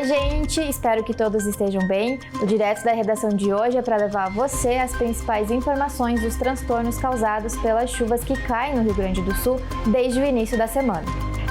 Oi, gente! Espero que todos estejam bem. O Direto da Redação de hoje é para levar a você as principais informações dos transtornos causados pelas chuvas que caem no Rio Grande do Sul desde o início da semana.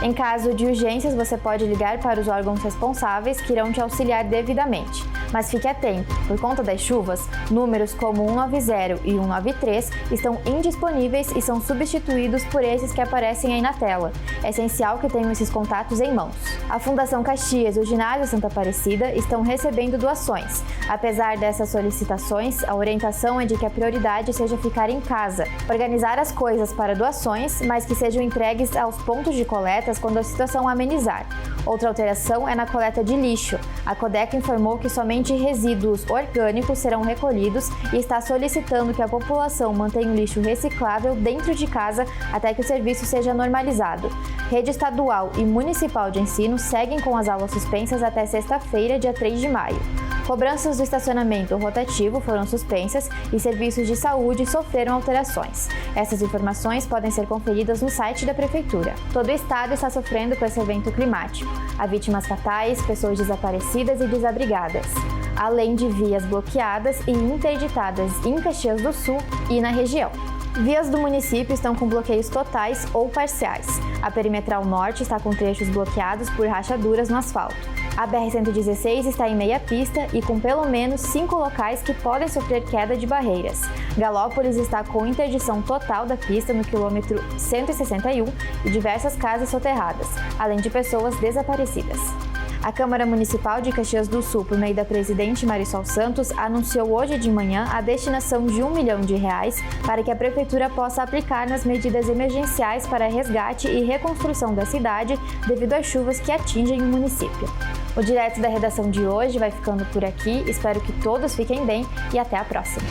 Em caso de urgências, você pode ligar para os órgãos responsáveis que irão te auxiliar devidamente. Mas fique atento, por conta das chuvas, números como 190 e 193 estão indisponíveis e são substituídos por esses que aparecem aí na tela. É essencial que tenham esses contatos em mãos. A Fundação Caxias e o Ginásio Santa Aparecida estão recebendo doações. Apesar dessas solicitações, a orientação é de que a prioridade seja ficar em casa, organizar as coisas para doações, mas que sejam entregues aos pontos de coleta quando a situação amenizar. Outra alteração é na coleta de lixo. A Codeco informou que somente resíduos orgânicos serão recolhidos e está solicitando que a população mantenha o lixo reciclável dentro de casa até que o serviço seja normalizado. Rede estadual e municipal de ensino seguem com as aulas suspensas até sexta-feira, dia 3 de maio. Cobranças do estacionamento rotativo foram suspensas e serviços de saúde sofreram alterações. Essas informações podem ser conferidas no site da Prefeitura. Todo o estado está sofrendo com esse evento climático. Há vítimas fatais, pessoas desaparecidas e desabrigadas, além de vias bloqueadas e interditadas em Caxias do Sul e na região. Vias do município estão com bloqueios totais ou parciais. A Perimetral Norte está com trechos bloqueados por rachaduras no asfalto. A BR-116 está em meia pista e com pelo menos 5 locais que podem sofrer queda de barreiras. Galópolis está com interdição total da pista no quilômetro 161 e diversas casas soterradas, além de pessoas desaparecidas. A Câmara Municipal de Caxias do Sul, por meio da presidente Marisol Santos, anunciou hoje de manhã a destinação de R$1 milhão para que a Prefeitura possa aplicar nas medidas emergenciais para resgate e reconstrução da cidade devido às chuvas que atingem o município. O Direto da Redação de hoje vai ficando por aqui, espero que todos fiquem bem e até a próxima!